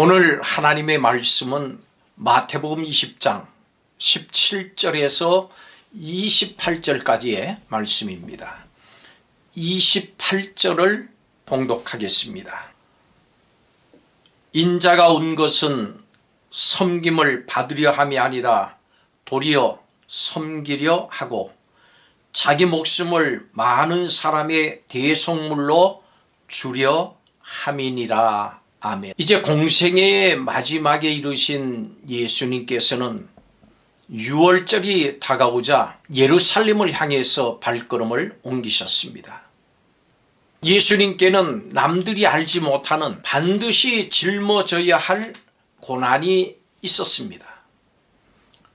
오늘 하나님의 말씀은 마태복음 20장 17절에서 28절까지의 말씀입니다. 28절을 봉독하겠습니다. 인자가 온 것은 섬김을 받으려 함이 아니라 도리어 섬기려 하고 자기 목숨을 많은 사람의 대속물로 주려 함이니라. 아멘. 이제 공생애의 마지막에 이르신 예수님께서는 6월절이 다가오자 예루살렘을 향해서 발걸음을 옮기셨습니다. 예수님께는 남들이 알지 못하는 반드시 짊어져야 할 고난이 있었습니다.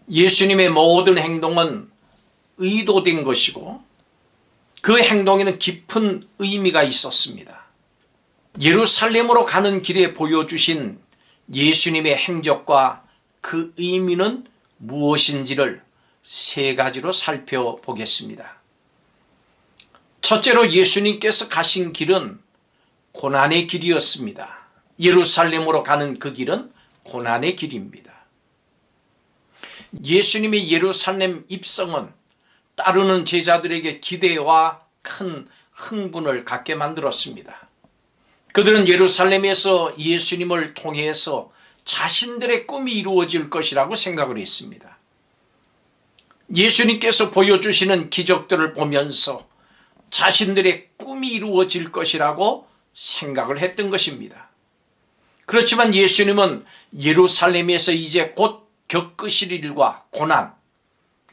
예수님의 모든 행동은 의도된 것이고 그 행동에는 깊은 의미가 있었습니다. 예루살렘으로 가는 길에 보여주신 예수님의 행적과 그 의미는 무엇인지를 세 가지로 살펴보겠습니다. 첫째로 예수님께서 가신 길은 고난의 길이었습니다. 예루살렘으로 가는 그 길은 고난의 길입니다. 예수님의 예루살렘 입성은 따르는 제자들에게 기대와 큰 흥분을 갖게 만들었습니다. 그들은 예루살렘에서 예수님을 통해서 자신들의 꿈이 이루어질 것이라고 생각을 했습니다. 예수님께서 보여주시는 기적들을 보면서 자신들의 꿈이 이루어질 것이라고 생각을 했던 것입니다. 그렇지만 예수님은 예루살렘에서 이제 곧 겪으실 일과 고난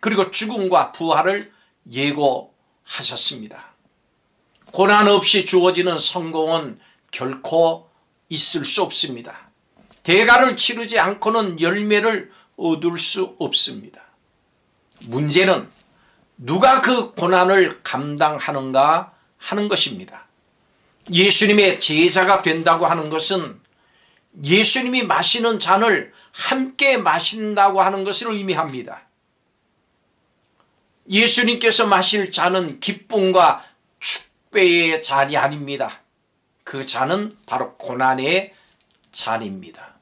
그리고 죽음과 부활을 예고하셨습니다. 고난 없이 주어지는 성공은 결코 있을 수 없습니다. 대가를 치르지 않고는 열매를 얻을 수 없습니다. 문제는 누가 그 고난을 감당하는가 하는 것입니다. 예수님의 제자가 된다고 하는 것은 예수님이 마시는 잔을 함께 마신다고 하는 것을 의미합니다. 예수님께서 마실 잔은 기쁨과 축배의 잔이 아닙니다. 그 잔은 바로 고난의 잔입니다.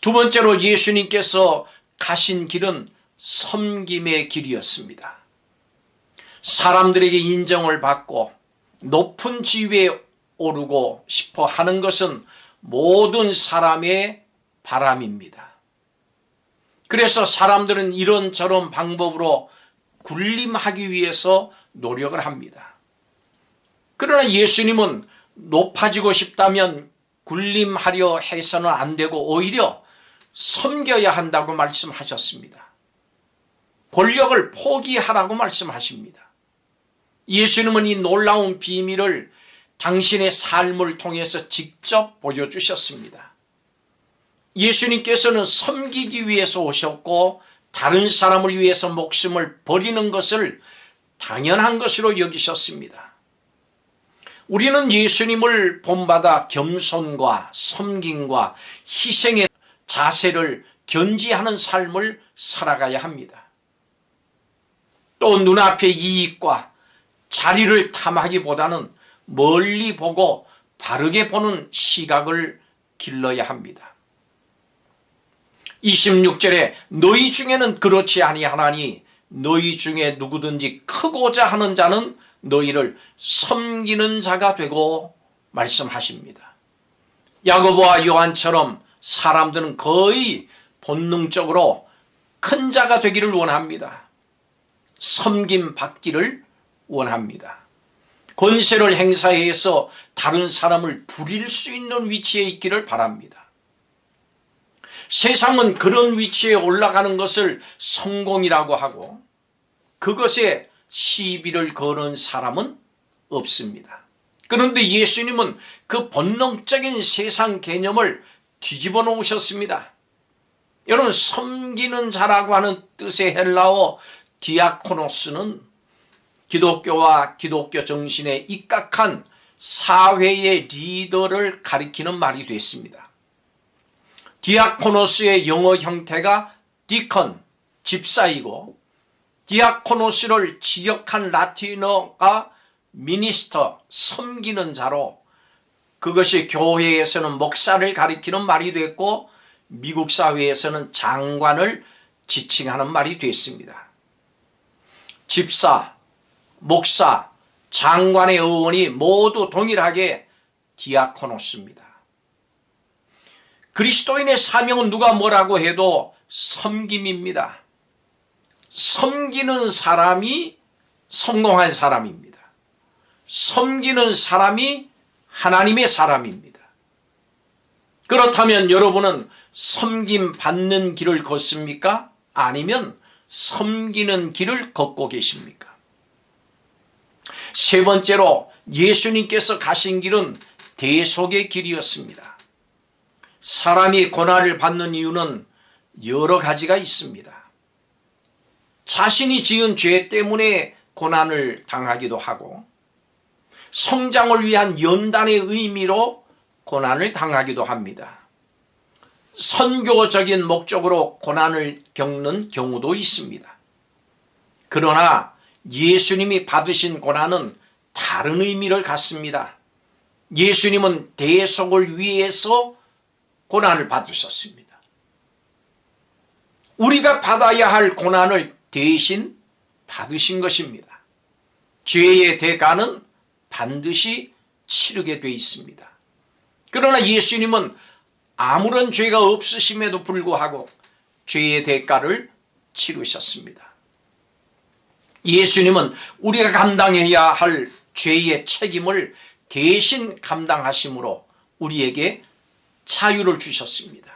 두 번째로 예수님께서 가신 길은 섬김의 길이었습니다. 사람들에게 인정을 받고 높은 지위에 오르고 싶어 하는 것은 모든 사람의 바람입니다. 그래서 사람들은 이런저런 방법으로 군림하기 위해서 노력을 합니다. 그러나 예수님은 높아지고 싶다면 군림하려 해서는 안 되고 오히려 섬겨야 한다고 말씀하셨습니다. 권력을 포기하라고 말씀하십니다. 예수님은 이 놀라운 비밀을 당신의 삶을 통해서 직접 보여주셨습니다. 예수님께서는 섬기기 위해서 오셨고 다른 사람을 위해서 목숨을 버리는 것을 당연한 것으로 여기셨습니다. 우리는 예수님을 본받아 겸손과 섬김과 희생의 자세를 견지하는 삶을 살아가야 합니다. 또 눈앞의 이익과 자리를 탐하기보다는 멀리 보고 바르게 보는 시각을 길러야 합니다. 26절에 너희 중에는 그렇지 아니하나니 너희 중에 누구든지 크고자 하는 자는 너희를 섬기는 자가 되고 말씀하십니다. 야고보와 요한처럼 사람들은 거의 본능적으로 큰 자가 되기를 원합니다. 섬김 받기를 원합니다. 권세를 행사해서 다른 사람을 부릴 수 있는 위치에 있기를 바랍니다. 세상은 그런 위치에 올라가는 것을 성공이라고 하고 그것에 시비를 거는 사람은 없습니다. 그런데 예수님은 그 본능적인 세상 개념을 뒤집어 놓으셨습니다. 여러분, 섬기는 자라고 하는 뜻의 헬라어 디아코노스는 기독교와 기독교 정신에 입각한 사회의 리더를 가리키는 말이 됐습니다. 디아코노스의 영어 형태가 디컨, 집사이고 디아코노스를 직역한 라틴어가 미니스터, 섬기는 자로 그것이 교회에서는 목사를 가리키는 말이 됐고 미국 사회에서는 장관을 지칭하는 말이 됐습니다. 집사, 목사, 장관의 어원이 모두 동일하게 디아코노스입니다. 그리스도인의 사명은 누가 뭐라고 해도 섬김입니다. 섬기는 사람이 성공한 사람입니다. 섬기는 사람이 하나님의 사람입니다. 그렇다면 여러분은 섬김 받는 길을 걷습니까? 아니면 섬기는 길을 걷고 계십니까? 세 번째로 예수님께서 가신 길은 대속의 길이었습니다. 사람이 고난을 받는 이유는 여러 가지가 있습니다. 자신이 지은 죄 때문에 고난을 당하기도 하고 성장을 위한 연단의 의미로 고난을 당하기도 합니다. 선교적인 목적으로 고난을 겪는 경우도 있습니다. 그러나 예수님이 받으신 고난은 다른 의미를 갖습니다. 예수님은 대속을 위해서 고난을 받으셨습니다. 우리가 받아야 할 고난을 대신 받으신 것입니다. 죄의 대가는 반드시 치르게 돼 있습니다. 그러나 예수님은 아무런 죄가 없으심에도 불구하고 죄의 대가를 치르셨습니다. 예수님은 우리가 감당해야 할 죄의 책임을 대신 감당하심으로 우리에게 자유를 주셨습니다.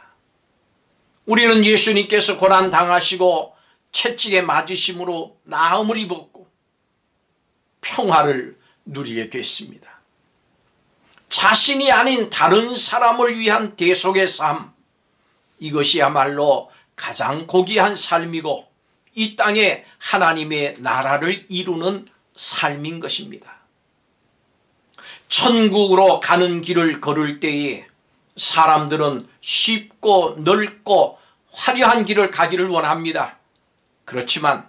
우리는 예수님께서 고난 당하시고 채찍에 맞으심으로 나음을 입었고 평화를 누리게 됐습니다. 자신이 아닌 다른 사람을 위한 대속의 삶, 이것이야말로 가장 고귀한 삶이고 이 땅에 하나님의 나라를 이루는 삶인 것입니다. 천국으로 가는 길을 걸을 때에 사람들은 쉽고 넓고 화려한 길을 가기를 원합니다. 그렇지만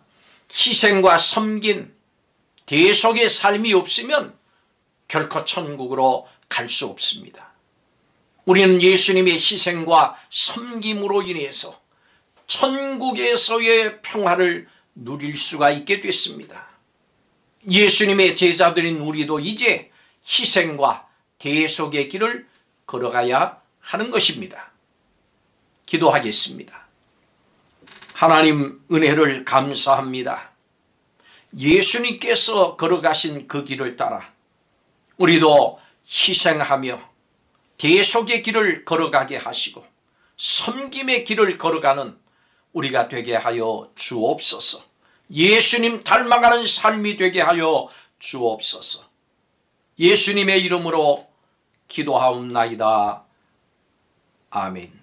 희생과 섬긴 대속의 삶이 없으면 결코 천국으로 갈 수 없습니다. 우리는 예수님의 희생과 섬김으로 인해서 천국에서의 평화를 누릴 수가 있게 됐습니다. 예수님의 제자들인 우리도 이제 희생과 대속의 길을 걸어가야 하는 것입니다. 기도하겠습니다. 하나님 은혜를 감사합니다. 예수님께서 걸어가신 그 길을 따라 우리도 희생하며 대속의 길을 걸어가게 하시고 섬김의 길을 걸어가는 우리가 되게 하여 주옵소서. 예수님 닮아가는 삶이 되게 하여 주옵소서. 예수님의 이름으로 기도하옵나이다. 아멘.